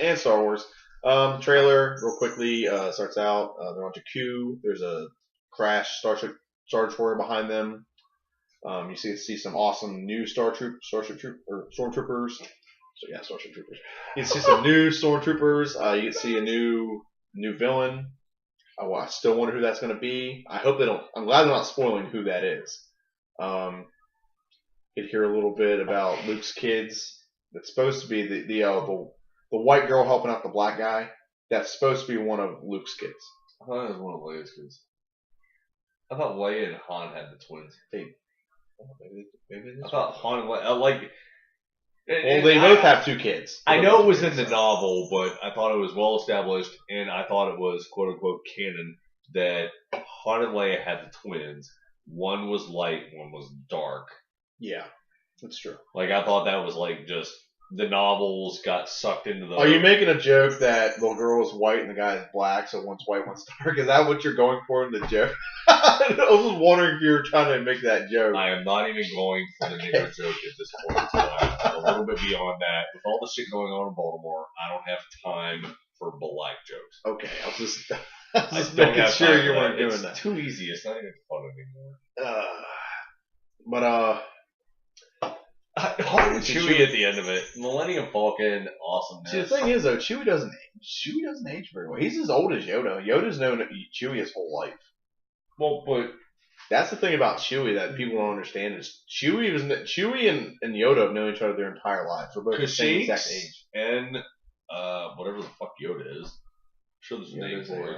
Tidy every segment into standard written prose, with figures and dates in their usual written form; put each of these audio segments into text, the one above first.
and Star Wars. Trailer, real quickly, starts out. They're on Jakku. There's a crash Starship Star Destroyer behind them. You see some awesome new Stormtroopers. So yeah, Starship Troopers. You see some new Stormtroopers. You can see a new villain. Oh, I still wonder who that's going to be. I hope they don't. I'm glad they're not spoiling who that is. You hear a little bit about Luke's kids. It's supposed to be the white girl helping out the black guy. That's supposed to be one of Luke's kids. I thought it was one of Leia's kids. I thought Leia and Han had the twins. Maybe I thought Han and Leia, they both have two kids. I know it was in the novel, but I thought it was well established, and I thought it was quote unquote canon that Han and Leia had the twins. One was light, one was dark. Yeah, that's true. Like I thought that was like just the novels got sucked into the. Are you making a joke that the girl is white and the guy is black, so one's white, one's dark? Is that what you're going for in the joke? I was just wondering if you were trying to make that joke. I am not even going for the nigger joke at this point. So I'm a little bit beyond that. With all the shit going on in Baltimore, I don't have time for black jokes. Okay, I was just don't making have sure time you for weren't that. doing It's that. too easy. It's not even fun anymore. Han and Chewie at the end of it. Millennium Falcon, awesomeness. See, the thing is though, Chewie doesn't age very well. He's as old as Yoda. Yoda's known Chewie his whole life. Well, but that's the thing about Chewie that people don't understand is Chewie and Yoda have known each other their entire lives. They're both the same exact age. And whatever the fuck Yoda is. I'm sure there's a name for it.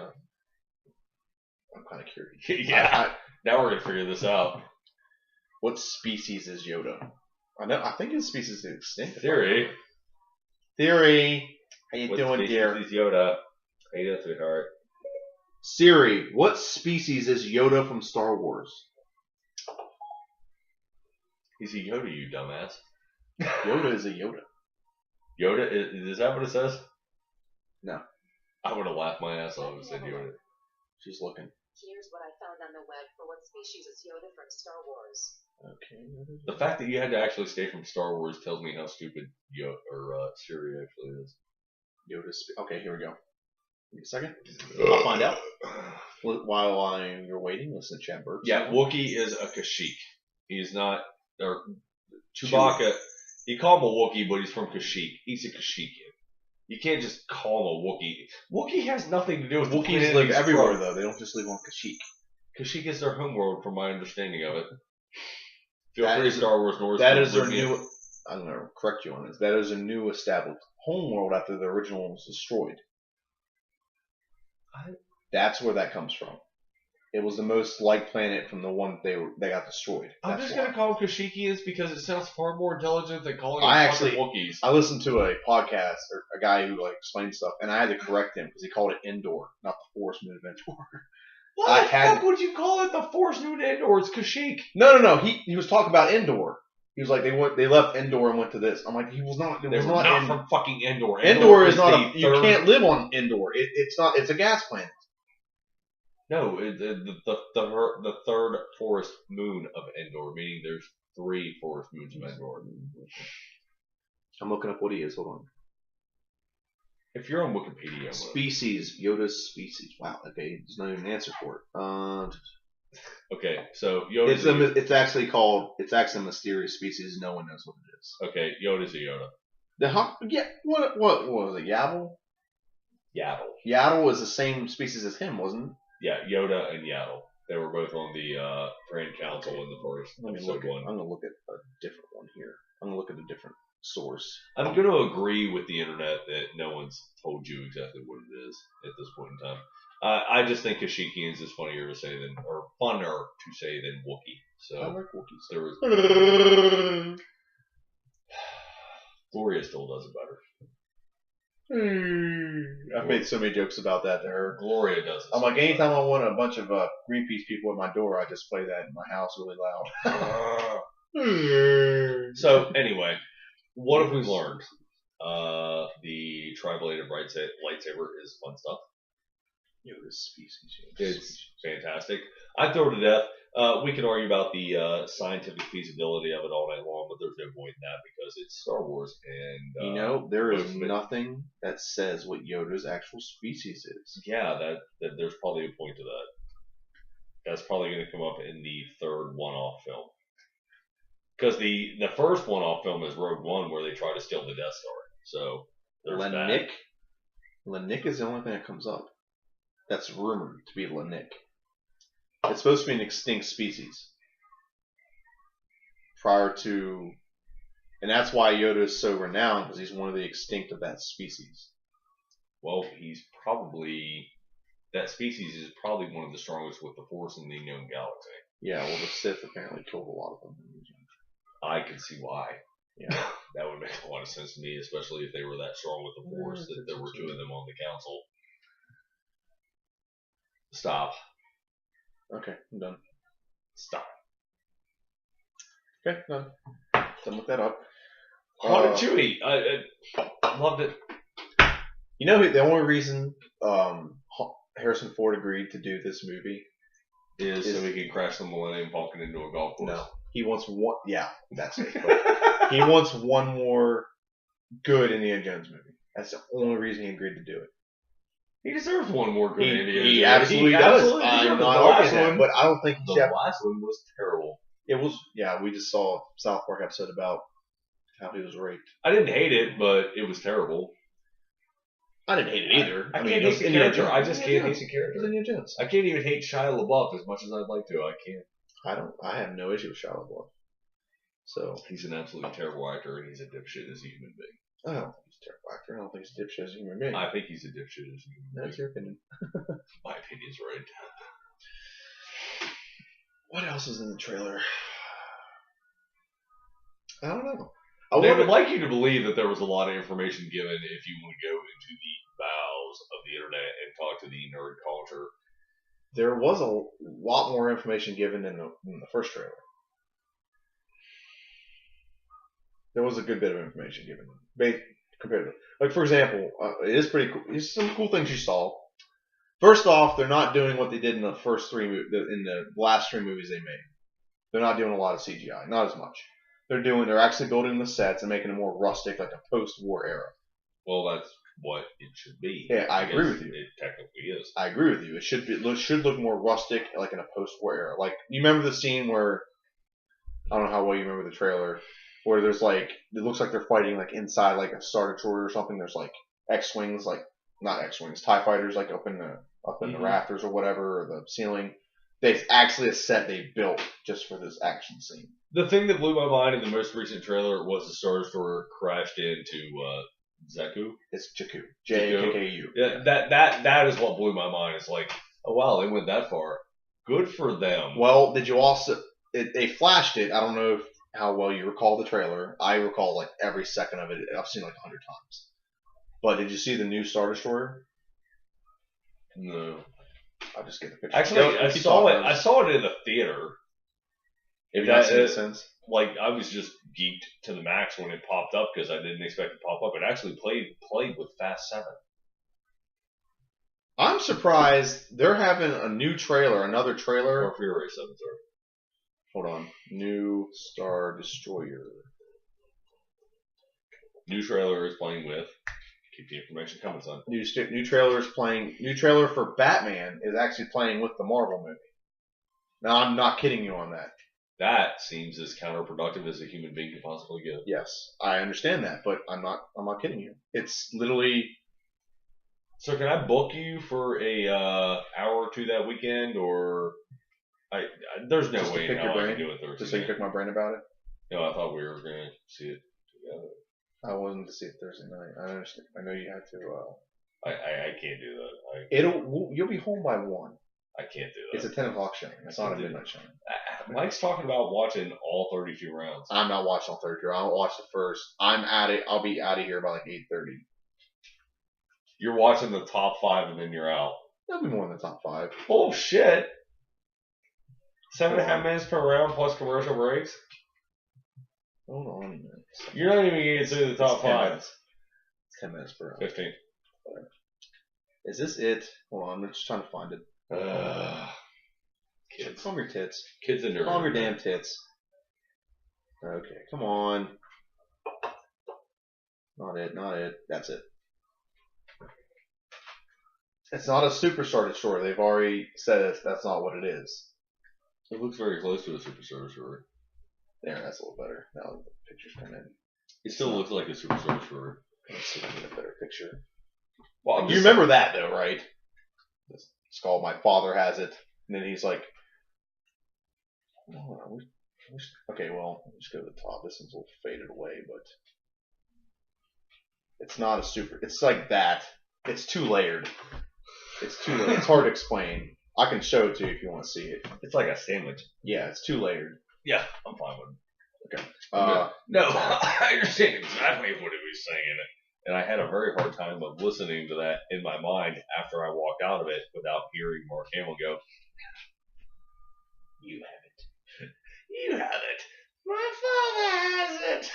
I'm kind of curious. Yeah. Now we're gonna figure this out. What species is Yoda? I think his species is extinct. Theory. How you What doing, species dear? is Yoda? How you doing, sweetheart? Siri, what species is Yoda from Star Wars? He's a Yoda, you dumbass. Yoda is a Yoda. Yoda is that what it says? No. I would have laughed my ass off if it said Yoda. She's looking. Here's what I found on the web for what species is Yoda from Star Wars. Okay. The fact that you had to actually stay from Star Wars tells me how stupid Siri actually is. Okay, here we go. Give me a second. I'll find out. While you're waiting, listen to Chad Burke. Yeah, Wookiee is a Kashyyyk. He's not, or Chewbacca. You call him a Wookiee, but he's from Kashyyyk. He's a Kashyykian. You can't just call him a Wookiee. Wookiee has nothing to do with Wookiees live everywhere, though. They don't just live on Kashyyyk. Kashyyyk is their homeworld, from my understanding of it. Feel free, Star Wars North. That is their new. I'm going to correct you on this. That is a new established homeworld after the original was destroyed. That's where that comes from. It was the most liked planet from the one they got destroyed. I'm just going to call them Kashyykians because it sounds far more intelligent than calling them Wookiees. I listened to a podcast or a guy who explained stuff, and I had to correct him because he called it Endor, not the Force Moon of Endor. Why the fuck would you call it the Force Moon Endor? It's Kashyyyk. No. He was talking about Endor. He was like they left Endor and went to this. I'm like, he was not. They were not from fucking Endor. Endor is not. You can't live on Endor. It's not. It's a gas planet. No, the third forest moon of Endor, meaning there's 3 forest moons of Endor. I'm looking up what he is. Hold on. If you're on Wikipedia, species, Yoda's species. Wow. Okay, there's not even an answer for it. Okay, so Yoda's it's actually a mysterious species. No one knows what it is. Okay, Yoda's a Yoda. Yeah. What was it? Yaddle. Yaddle was the same species as him, wasn't it? Yeah, Yoda and Yaddle. They were both on the Grand Council in the first episode 1. I'm going to look at a different one here. I'm going to look at a different source. I'm going to agree with the internet that no one's told you exactly what it is at this point in time. I just think Kashyykians is funnier to say than Wookiee. So I like Wookiees. There was Gloria still does it better. I've made so many jokes about that to her. Gloria does it. I'm like, anytime I want a bunch of Greenpeace people at my door, I just play that in my house really loud. So anyway, what have we learned? The tri-bladed lightsaber is fun stuff. Yoda's species. It's fantastic. I throw it to death. We can argue about the scientific feasibility of it all night long, but there's no point in that because it's Star Wars, and there is movement- nothing that says what Yoda's actual species is. yeah, that there's probably a point to that. That's probably going to come up in the third one-off film. Because the first one-off film is Rogue One, where they try to steal the Death Star. So there's that. Lenik is the only thing that comes up. That's rumored to be Lenik. It's supposed to be an extinct species. And that's why Yoda is so renowned, because he's one of the extinct of that species. Well, that species is probably one of the strongest with the Force in the known galaxy. Yeah, well, the Sith apparently killed a lot of them. I can see why. Yeah. That would make a lot of sense to me, especially if they were that strong with the Force that there were two of them on the council. Stop. Okay, I'm done. Stop. Okay, done. Done with that up. Haunted Chewie. I loved it. You know, the only reason Harrison Ford agreed to do this movie is so he can crash the Millennium Falcon into a golf course. No. He wants one. Yeah, that's it. But he wants one more good Indiana Jones movie. That's the only reason he agreed to do it. He deserves one more good Indiana Jones. He absolutely does. I'm not arguing that, but I don't think the last one was terrible. It was. Yeah, we just saw a South Park episode about how he was raped. I didn't hate it, but it was terrible. I didn't hate it either. I can't hate the character. I just can't hate the It's character. Indiana Jones. I can't even hate Shia LaBeouf as much as I'd like to. I can't. I have no issue with Shia LaBeouf. So he's an absolutely terrible actor, and he's a dipshit as a human being. I don't think he's a terrible actor. I don't think he's a dipshit as a human being. I think he's a dipshit as a human being. That's your opinion. My opinion's right. What else is in the trailer? I don't know. They would like you to believe that there was a lot of information given if you want to go into the bowels of the internet and talk to the nerd culture. There was a lot more information given in the first trailer. There was a good bit of information given compared to, like, for example, it is pretty cool. There's some cool things you saw. First off, they're not doing what they did in the first in the last three movies they made. They're not doing a lot of CGI, not as much. They're actually building the sets and making it more rustic, like a post-war era. Well, that's what it should be. Yeah, I agree with you. It technically is. I agree with you. It should look more rustic, like in a post-war era. Like, you remember the scene where, I don't know how well you remember the trailer, where there's like, it looks like they're fighting like inside like a Star Destroyer or something. There's like X-wings, like not X-wings, TIE fighters, like up in the rafters or whatever, or the ceiling. They actually a set they built just for this action scene. The thing that blew my mind in the most recent trailer was the Star Destroyer crashed into Jakku. It's Jakku. J-A-K-K-U. Yeah, that is what blew my mind. It's like, oh wow, they went that far. Good for them. Well, did you also? They flashed it. I don't know how well you recall the trailer. I recall like every second of it. I've seen it like 100 times. But did you see the new Star Destroyer? No. I'll just get the picture. Actually, I saw it in the theater. If that makes sense. Like, I was just geeked to the max when it popped up because I didn't expect it to pop up. It actually played with Fast 7. I'm surprised they're having another trailer. Or Fury 7, sorry. Hold on. New Star Destroyer. New trailer is playing with. Keep the information coming, son. New trailer for Batman is actually playing with the Marvel movie. Now, I'm not kidding you on that. That seems as counterproductive as a human being could possibly get. Yes, I understand that, but I'm not kidding you. It's literally. So can I book you for a hour or two that weekend, or there's no way in hell I can do it Thursday. Just so you pick my brain about it. No, I thought we were going to see it together. I wasn't to see it Thursday night. I understand. I know you had to. I can't do that. You'll be home by 1. I can't do that. It's a 10 o'clock showing. It's not a midnight showing. Mike's talking about watching all 32 rounds. I'm not watching all 32. I'll watch the first. I'm at it. I'll be out of here by like 8:30. You're watching the top 5 and then you're out. That'll be more than the top 5. Bullshit. 7.5 minutes per round plus commercial breaks. Hold on a minute. You're not even getting to the top 5. It's 10 minutes per round. 15. Is this it? Hold on, I'm just trying to find it. Kids. Calm your tits. Kids and their Calm your damn tits. Okay, come on. Not it, not it. That's it. It's not a Superstar Destroyer. They've already said that's not what it is. It looks very close to a Superstar Destroyer. There, that's a little better. Now the pictures come in. It still looks like a Superstar Destroyer. Let's see if we get a better picture. Well, You remember that though, right? It's called My Father Has It. And then he's like, oh, okay, well, let's go to the top. This one's a little faded away, but it's not a super. It's like that. It's too layered. It's hard to explain. I can show it to you if you want to see it. It's like a sandwich. Yeah, it's too layered. Yeah, I'm fine with it. Okay. No, I understand exactly what he was saying. And I had a very hard time of listening to that in my mind after I walked out of it without hearing Mark Hamill go, "You have it. You have it. My father has it."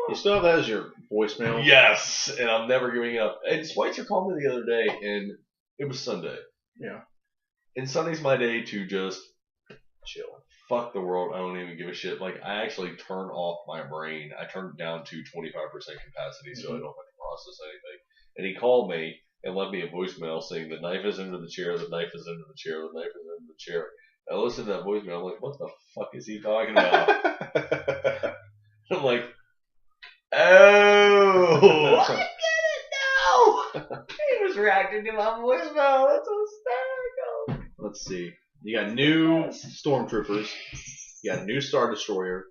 You still have that as your voicemail? Yes, and I'm never giving up. And Schweitzer called me the other day, and it was Sunday. Yeah. And Sunday's my day to just Chill. fuck the world. I don't even give a shit. Like, I actually turn off my brain. I turn it down to 25% capacity so I don't have to process anything. And he called me and left me a voicemail saying the knife is under the chair, the knife is under the chair, the knife is under the chair. I listened to that voicemail. I'm like, what the fuck is he talking about? I'm like, oh, I get it now. He was reacting to my voicemail. That's hysterical. Let's see. You got new Stormtroopers. You got a new Star Destroyer.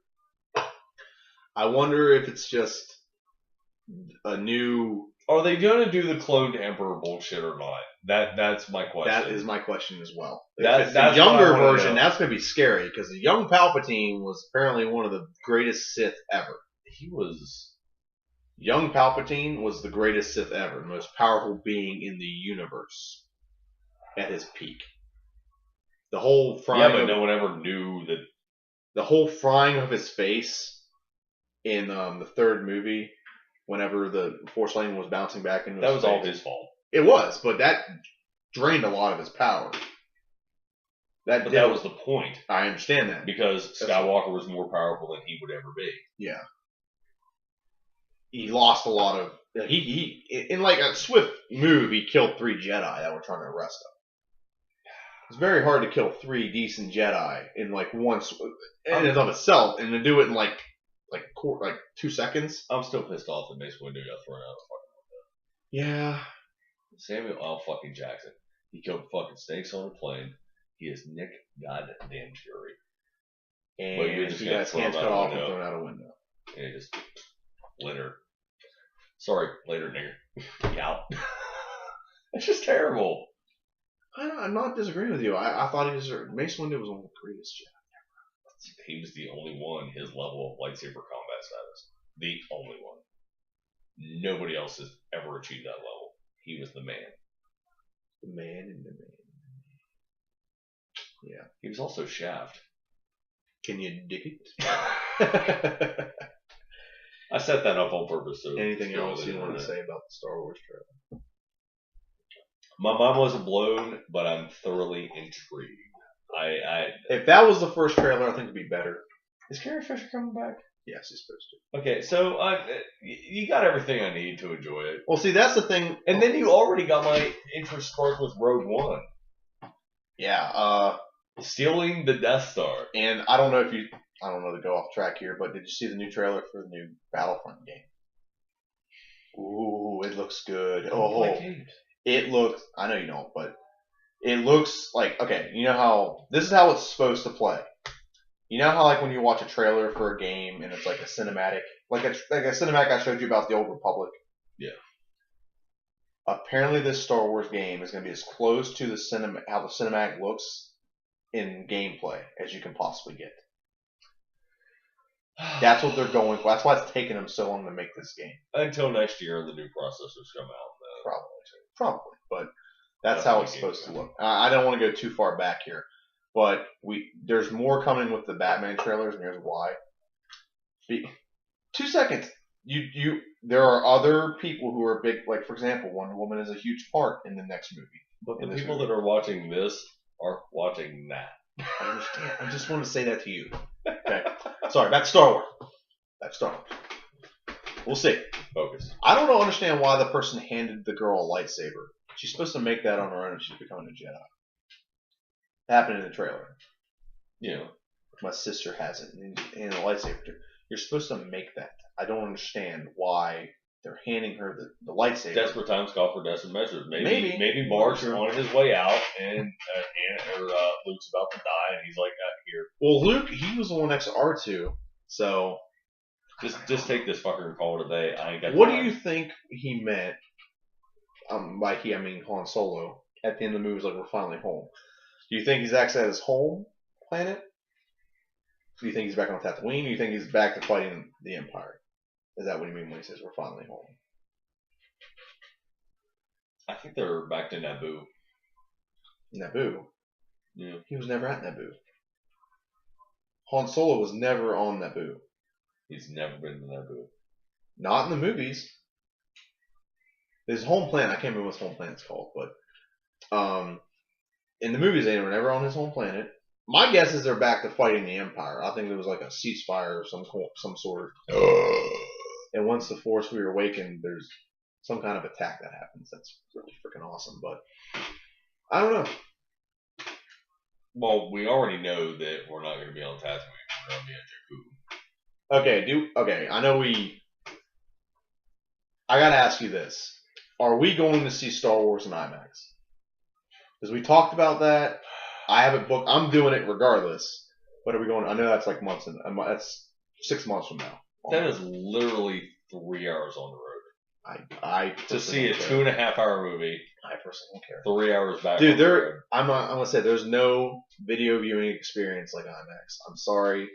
I wonder if it's just a new. Are they going to do the cloned Emperor bullshit or not? That's my question. That is my question as well. That's if it's the what I younger wanna version, know. that's going to be scary because the young Palpatine was apparently one of the greatest Sith ever. He was. Young Palpatine was the greatest Sith ever, the most powerful being in the universe at his peak. The whole frying. Yeah, but no one ever knew that. The whole frying of his face in the third movie, whenever the Force lightning was bouncing back into That his was all face. his fault. It was, but that drained a lot of his power. But that was the point. I understand that. Because Skywalker was more powerful than he would ever be. Yeah. He lost a lot of. He in like a swift move, he killed 3 Jedi that were trying to arrest him. It's very hard to kill 3 decent Jedi in like one in and of itself, and to do it in like 2 seconds. I'm still pissed off that Mace Windu got thrown out of the fucking window. Yeah. Samuel L. fucking Jackson. He killed fucking snakes on a plane. He is Nick goddamn Fury. And But you just he got got his hands thrown cut out a off and window. thrown out a window. And he just later. Sorry, later, nigger. Out. It's just terrible. I'm not disagreeing with you. I thought he deserved. Mace Windu was one of the greatest Jedi. He was the only one his level of lightsaber combat status. The only one. Nobody else has ever achieved that level. He was the man. The man in the man. Yeah. He was also Shaft. Can you dig it? I set that up on purpose. So Anything else you want to say about the Star Wars trailer? My mind wasn't blown, but I'm thoroughly intrigued. If that was the first trailer, I think it'd be better. Is Carrie Fisher coming back? Yes, he's supposed to. Okay, so you got everything I need to enjoy it. Well, see, that's the thing. And then you already got my interest sparked with Rogue One. Yeah, Stealing the Death Star. and I don't know to go off track here, but did you see the new trailer for the new Battlefront game? Ooh, it looks good. Oh, it looks, I know you don't, but it looks like, okay, you know how, this is how it's supposed to play. You know how, like, when you watch a trailer for a game and it's like a cinematic, like a cinematic I showed you about the Old Republic? Yeah. Apparently this Star Wars game is going to be as close to how the cinematic looks in gameplay as you can possibly get. That's what they're going for. That's why it's taking them so long to make this game. Until next year and the new processors come out. Probably. But that's how it's supposed to look. I don't want to go too far back here. But there's more coming with the Batman trailers, and here's why. 2 seconds. there are other people who are big, like for example, Wonder Woman is a huge part in the next movie. But the people that are watching this are watching that. I understand. I just want to say that to you. Okay. Sorry, that's Star Wars. That's Star Wars. We'll see. Focus. I don't understand why the person handed the girl a lightsaber. She's supposed to make that on her own if she's becoming a Jedi. It happened in the trailer. You know. My sister has it in a lightsaber. You're supposed to make that. I don't understand why they're handing her the lightsaber. Desperate times call for desperate measures. Maybe Mark's on his way out, and Luke's about to die, and he's like, "Here." Well, Luke, he was the one next to R2, so just take this fucker and call it a day. I ain't got. What do you think he meant? By he, I mean Han Solo. At the end of the movie, he's like, "We're finally home." Do you think he's actually at his home planet? Do you think he's back on Tatooine? Or do you think he's back to fighting the Empire? Is that what you mean when he says we're finally home? I think they're back to Naboo. Naboo? Yeah. He was never at Naboo. Han Solo was never on Naboo. He's never been to Naboo. Not in the movies. His home planet, I can't remember what his home planet's called, but in the movies they were never on his home planet. My guess is they're back to fighting the Empire. I think there was like a ceasefire of some sort. And once the Force reawakened, there's some kind of attack that happens. That's really freaking awesome. But I don't know. Well, we already know that we're not going to be on Tatooine. We're going to be on Jakku. Okay, I know I gotta ask you this. Are we going to see Star Wars in IMAX? Because we talked about that. I have it booked. I'm doing it regardless. But are we going? I know that's like months. That's 6 months from now. That is literally 3 hours on the road. I to see a 2.5 hour movie. I personally don't care. 3 hours back. Dude, I'm gonna say there's no video viewing experience like IMAX. I'm sorry.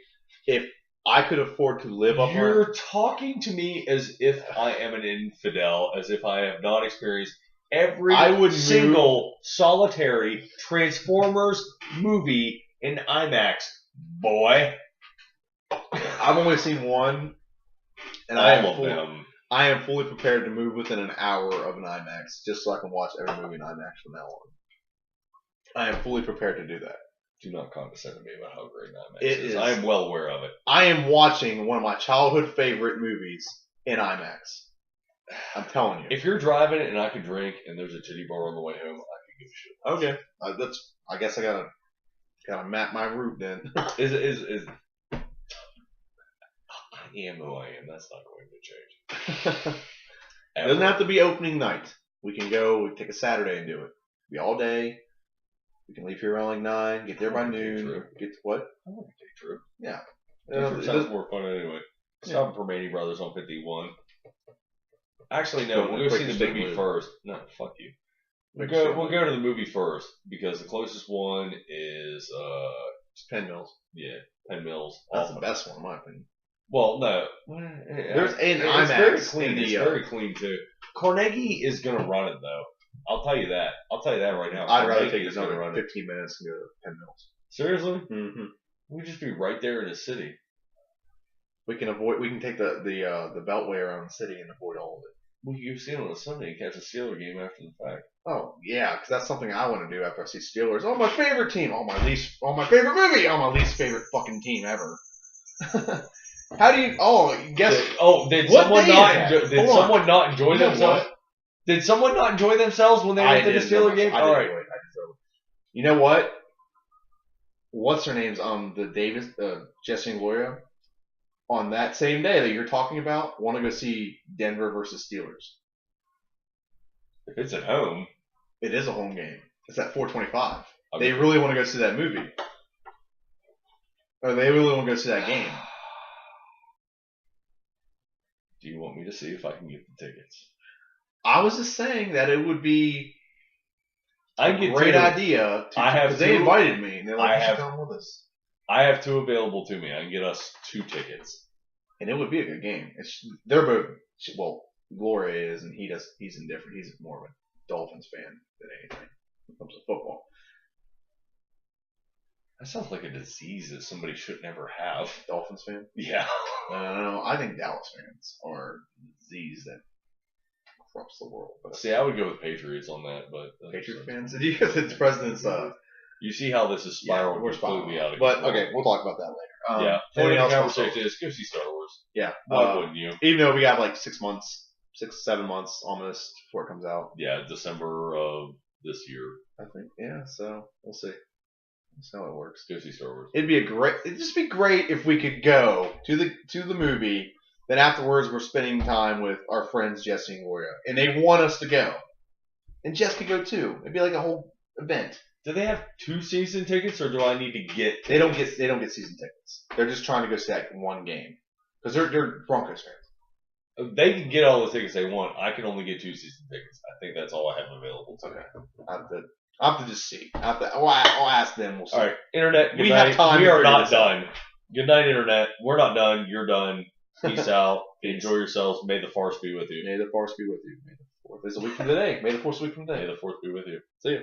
If I could afford to live up. You're talking to me as if I am an infidel, as if I have not experienced every single solitary Transformers movie in IMAX, boy. I've only seen one, and I am fully prepared to move within an hour of an IMAX just so I can watch every movie in IMAX from now on. I am fully prepared to do that. Do not condescend to me about how great IMAX is. I am well aware of it. I am watching one of my childhood favorite movies in IMAX. I'm telling you. If you're driving and I could drink and there's a titty bar on the way home, I could give a shit. Okay, I guess I gotta map my route then. I am who I am. That's not going to change. It doesn't have to be opening night. We can go. We can take a Saturday and do it. Be all day. We can leave here around like 9. Get there by noon. Get to what? I want to take a trip. Yeah. It sounds more fun anyway. Stop for Manny Brothers on 51. Actually, no. We'll go see the movie first. No, fuck you. We'll go to the movie first because the closest one is Penn Mills. Yeah, Penn Mills. That's the best one in my opinion. Well, no. There's an IMAX. It's very clean. It's very clean too. Carnegie is gonna run it though. I'll tell you that. I'll tell you that right now. I'd rather take another 15 minutes and go to Penn Mills. Seriously? Mm-hmm. We'd just be right there in the city. We can take the beltway around the city and avoid all of it. Well, you've seen on a Sunday and catch a Steeler game after the fact. Oh yeah, because that's something I want to do after I see Steelers. Oh, my favorite team. Oh, my favorite movie. Oh, my least favorite fucking team ever. How do you? Oh, guess. Did someone not enjoy themselves? Did someone not enjoy themselves when they went to the Steeler game? All right. You know what? What's her name's the Davis Jesse and Gloria on that same day that you're talking about want to go see Denver versus Steelers. If it's at home, it is a home game. It's at 4:25. They really want to go see that movie, or they really want to go see that game. Do you want me to see if I can get the tickets? I was just saying that it would be a great idea. Because they invited me, and they're like, "You should come with us." I have 2 available to me. I can get us 2 tickets, and it would be a good game. They're both Gloria is, and he's indifferent. He's more of a Dolphins fan than anything when it comes to football. That sounds like a disease that somebody should never have. Dolphins fan? Yeah. No, I think Dallas fans are the disease that corrupts the world. But See, I would go with Patriots on that, but Patriot fans, because it's the president's. You see how this is spiraled we're completely out of But control. okay, we'll talk about that later. Yeah, Anything point of the else? conversation is go see Star Wars. Yeah. Why wouldn't you? Even though we got like 6 months, 7 months almost before it comes out. Yeah, December of this year. I think. Yeah. So we'll see. That's how it works. Go see Star Wars. It'd just be great if we could go to the movie. Then afterwards, we're spending time with our friends Jesse and Gloria, and they want us to go, and Jess could go too. It'd be like a whole event. Do they have 2 season tickets, or do I need to get? They don't get season tickets. They're just trying to go see that one game because they're Broncos fans. They can get all the tickets they want. I can only get 2 season tickets. I think that's all I have available. Okay. I'll have to just see. I'll ask them. We'll see. All right, internet. Good We night. have time We to are figure not this out. done. Good night, internet. We're not done. You're done. Peace out. Enjoy yourselves. May the force be with you. May the force be with you. May the fourth is a week from today. May the fourth is a week from May today. the force be with you. See ya.